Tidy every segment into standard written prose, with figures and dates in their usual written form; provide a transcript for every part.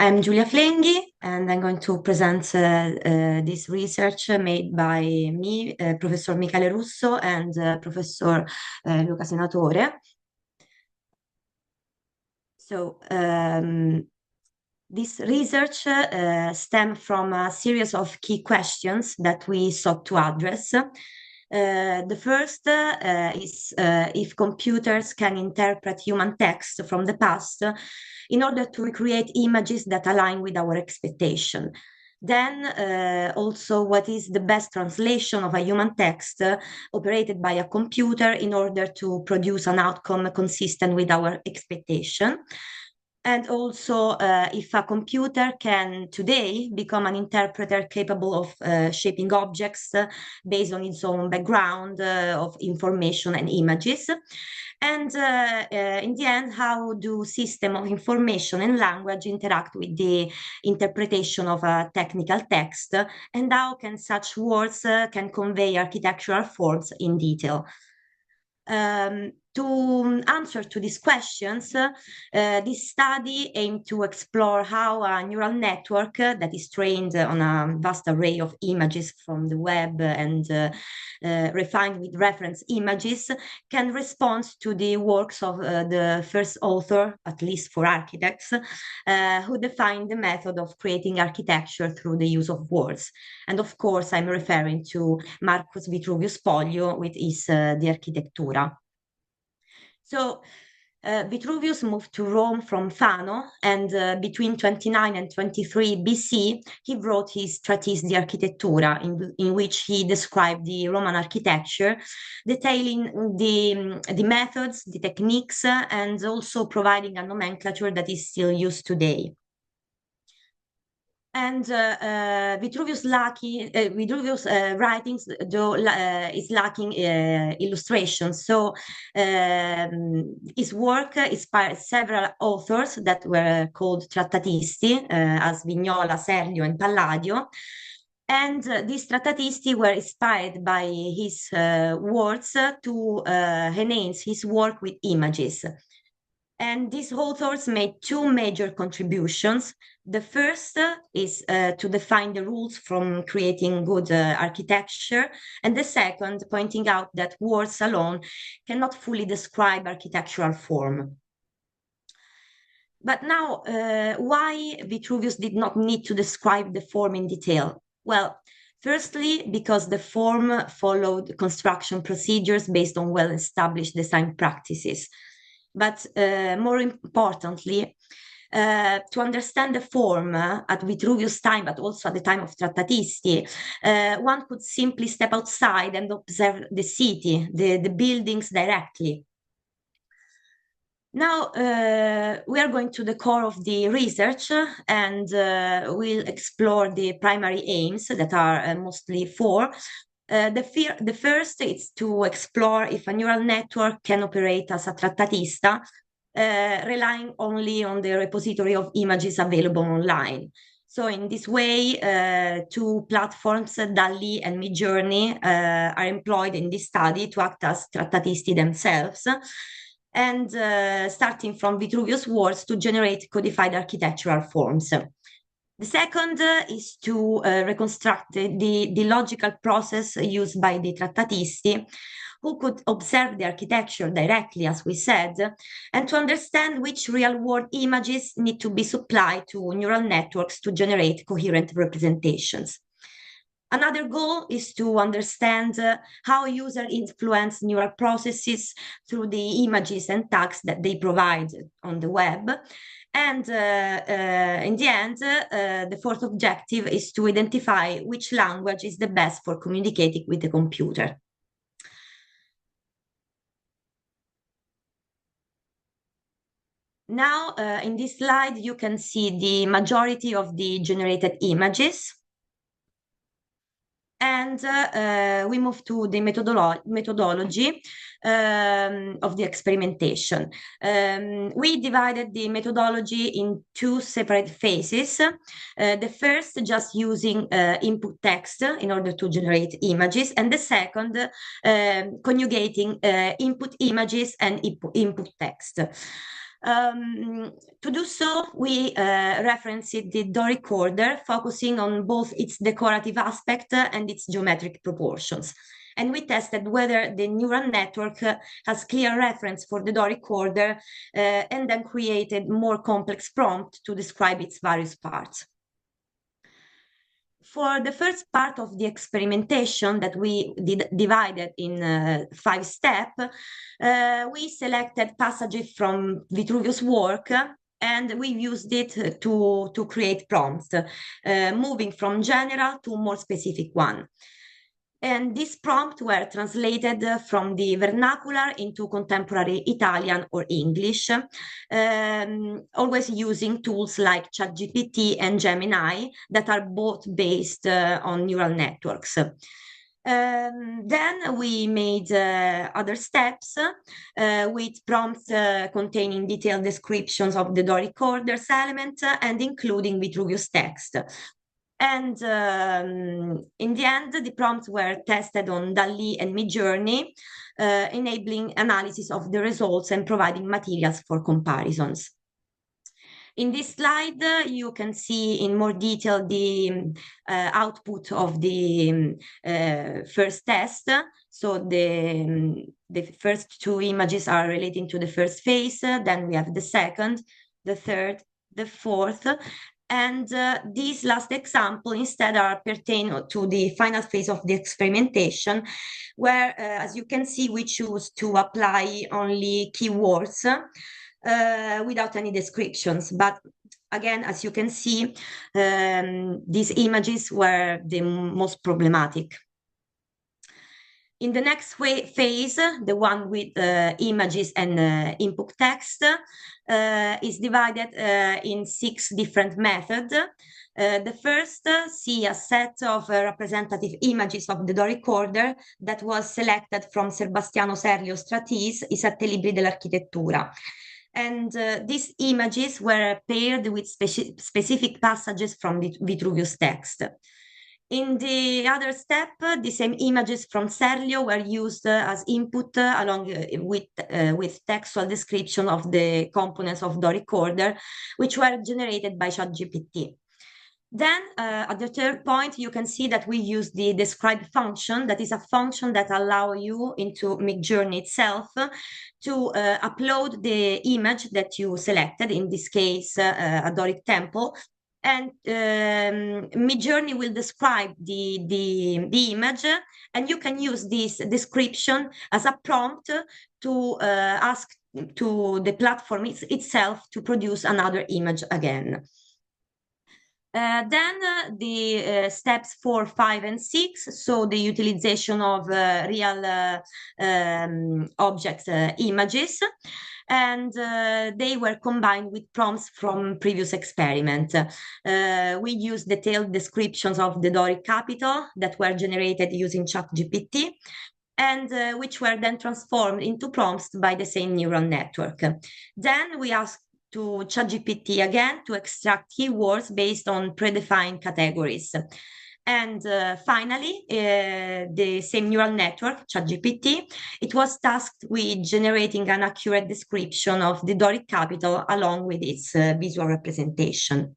I'm Giulia Flenghi, and I'm going to present this research made by me, Professor Michele Russo, and Professor Luca Senatore. So, this research stems from a series of key questions that we sought to address. The first is if computers can interpret human text from the past in order to recreate images that align with our expectation. Then also what is the best translation of a human text operated by a computer in order to produce an outcome consistent with our expectation. And also, if a computer can today become an interpreter capable of shaping objects based on its own background of information and images. And in the end, how do system of information and language interact with the interpretation of a technical text, and how can such words can convey architectural forms in detail? To answer to these questions, this study aimed to explore how a neural network that is trained on a vast array of images from the web and refined with reference images can respond to the works of the first author, at least for architects, who defined the method of creating architecture through the use of words. And of course, I'm referring to Marcus Vitruvius Polio with his De Architectura. So Vitruvius moved to Rome from Fano, and between 29 and 23 BC, he wrote his Treatise di Architettura, in which he described the Roman architecture, detailing the methods, the techniques, and also providing a nomenclature that is still used today. And Vitruvius' writings though is lacking illustrations. So his work inspired several authors that were called trattatisti, as Vignola, Serlio, and Palladio. And these trattatisti were inspired by his words to enhance his work with images. And these authors made two major contributions. The first is to define the rules from creating good architecture, and the second pointing out that words alone cannot fully describe architectural form. But now, why Vitruvius did not need to describe the form in detail? Well, firstly, because the form followed construction procedures based on well-established design practices. But more importantly, to understand the form at Vitruvius' time, but also at the time of Trattatisti, one could simply step outside and observe the city, the buildings directly. Now we are going to the core of the research, and we'll explore the primary aims that are mostly four. The first is to explore if a neural network can operate as a trattatista, relying only on the repository of images available online. So in this way, two platforms, DALL-E and Midjourney, are employed in this study to act as trattatisti themselves, and starting from Vitruvius' words to generate codified architectural forms. The second is to reconstruct the logical process used by the trattatisti, who could observe the architecture directly, as we said, and to understand which real-world images need to be supplied to neural networks to generate coherent representations. Another goal is to understand how users influence neural processes through the images and tags that they provide on the web. And in the end, the fourth objective is to identify which language is the best for communicating with the computer. Now, in this slide, you can see the majority of the generated images. And we move to the methodology of the experimentation. We divided the methodology in two separate phases. The first, just using input text in order to generate images, and the second, conjugating input images and input text. To do so, we referenced the DO recorder, focusing on both its decorative aspect and its geometric proportions. And we tested whether the neural network has clear reference for the DO recorder, and then created more complex prompt to describe its various parts. For the first part of the experimentation that we divided in 5 steps, we selected passages from Vitruvius' work, and we used it to create prompts, moving from general to more specific one. And these prompts were translated from the vernacular into contemporary Italian or English, always using tools like ChatGPT and Gemini that are both based on neural networks. Then we made other steps with prompts containing detailed descriptions of the DO recorder's element and including Vitruvius text. And in the end, the prompts were tested on DALL-E and Midjourney, enabling analysis of the results and providing materials for comparisons. In this slide, you can see in more detail the output of the first test. So the first 2 images are relating to the first phase, then we have the second, the third, the fourth, and these last example instead are pertain to the final phase of the experimentation, where, as you can see, we choose to apply only keywords without any descriptions. But again, as you can see, these images were the most problematic. In the next phase, the one with images and input text, is divided in 6 different methods. The first, see a set of representative images of the DO recorder that was selected from Sebastiano Serlio's Treatise, I 7 libri dell'architettura. And these images were paired with specific passages from Vitruvius text. In the other step, the same images from Serlio were used as input along with textual description of the components of DO recorder, which were generated by ChatGPT. Then at the third point, you can see that we use the describe function. That is a function that allows you into Midjourney itself to upload the image that you selected, in this case, a Doric temple. And Midjourney will describe the image, and you can use this description as a prompt to ask to the platform itself to produce another image again. Then the steps 4, 5, and 6, so the utilization of real objects images, and they were combined with prompts from previous experiment. We used detailed descriptions of the Doric capital that were generated using ChatGPT, and which were then transformed into prompts by the same neural network. Then we asked to ChatGPT again to extract keywords based on predefined categories. And finally, the same neural network, ChatGPT, it was tasked with generating an accurate description of the Doric capital along with its visual representation.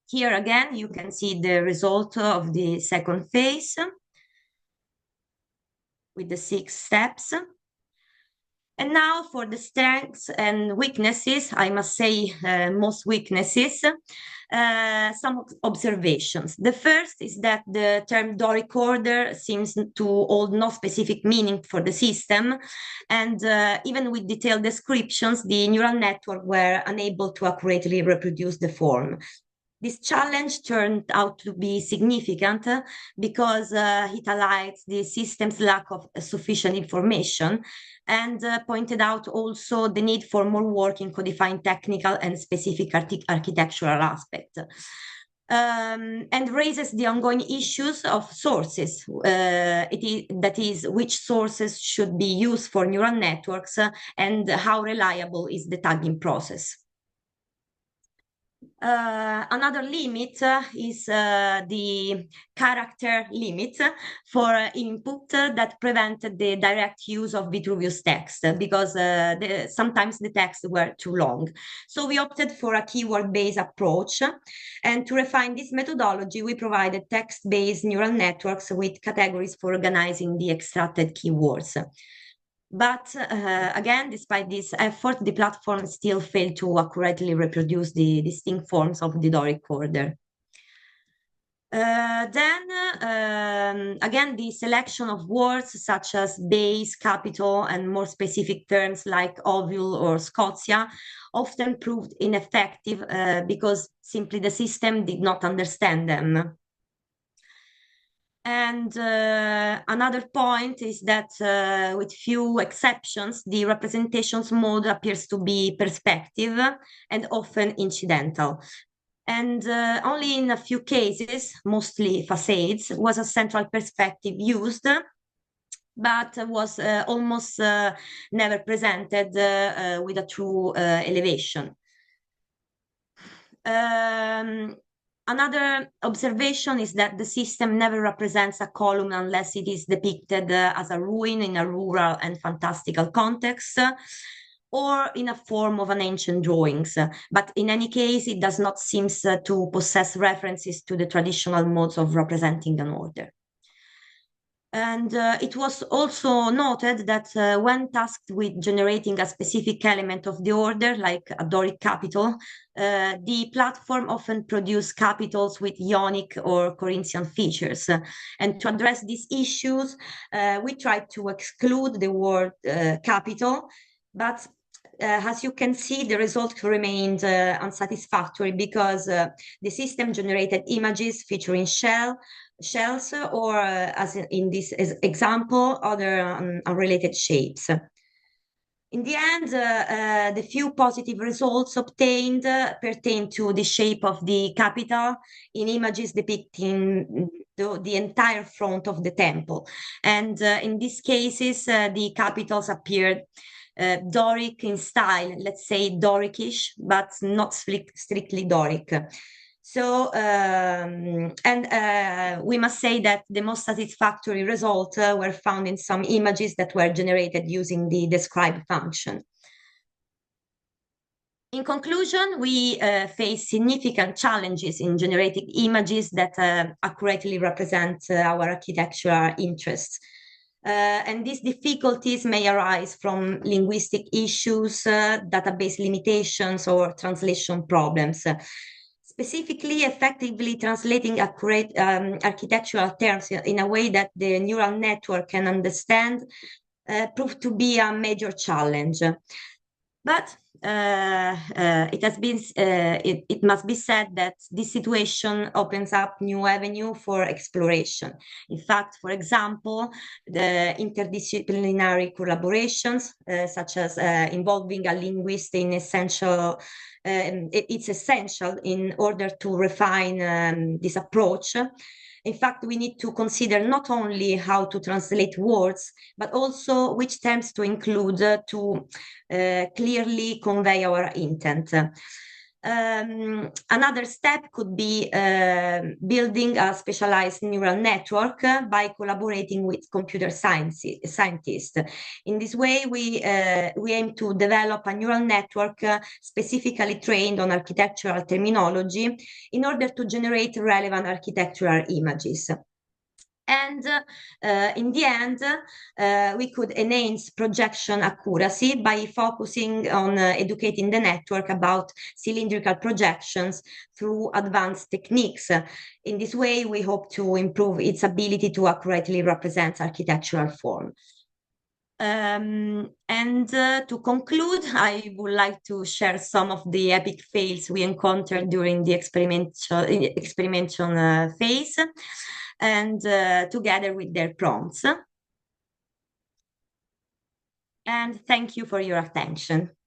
Here again, you can see the result of the second phase with the 6 steps. And now for the strengths and weaknesses, I must say most weaknesses, some observations. The first is that the term DO recorder seems to hold no specific meaning for the system, and even with detailed descriptions, the neural network were unable to accurately reproduce the form. This challenge turned out to be significant because it highlights the system's lack of sufficient information, and pointed out also the need for more work in codifying technical and specific architectural aspects. And raises the ongoing issues of sources, that is, which sources should be used for neural networks and how reliable is the tagging process. Another limit is the character limit for input that prevented the direct use of Vitruvius text because sometimes the texts were too long. So we opted for a keyword-based approach. And to refine this methodology, we provided text-based neural networks with categories for organizing the extracted keywords. But again, despite this effort, the platform still failed to accurately reproduce the distinct forms of the Doric order. Again, the selection of words such as base, capital, and more specific terms like ovule or Scotia often proved ineffective because simply the system did not understand them. And another point is that with few exceptions, the representations mode appears to be perspective and often incidental. And only in a few cases, mostly facades, was a central perspective used, but was almost never presented with a true elevation. Another observation is that the system never represents a column unless it is depicted as a ruin in a rural and fantastical context, or in a form of an ancient drawings. But in any case, it does not seem to possess references to the traditional modes of representing an order. And it was also noted that when tasked with generating a specific element of the order, like a Doric capital, the platform often produced capitals with Ionic or Corinthian features. And to address these issues, we tried to exclude the word capital, but as you can see, the result remained unsatisfactory because the system generated images featuring shells or, as in this example, other unrelated shapes. In the end, the few positive results obtained pertain to the shape of the capital in images depicting the entire front of the temple. And in these cases, the capitals appeared Doric in style, let's say Doricish, but not strictly Doric. So, we must say that the most satisfactory results were found in some images that were generated using the describe function. In conclusion, we face significant challenges in generating images that accurately represent our architectural interests. And these difficulties may arise from linguistic issues, database limitations, or translation problems. Specifically, effectively translating accurate architectural terms in a way that the neural network can understand proved to be a major challenge. But it must be said that this situation opens up new avenue for exploration. In fact, for example, the interdisciplinary collaborations, such as involving a linguist in essential, it's essential in order to refine this approach. In fact, we need to consider not only how to translate words, but also which terms to include to clearly convey our intent. Another step could be building a specialized neural network by collaborating with computer scientists. In this way, we aim to develop a neural network specifically trained on architectural terminology in order to generate relevant architectural images. And in the end, we could enhance projection accuracy by focusing on educating the network about cylindrical projections through advanced techniques. In this way, we hope to improve its ability to accurately represent architectural form. To conclude, I would like to share some of the epic fails we encountered during the experimentation phase, and together with their prompts. And thank you for your attention.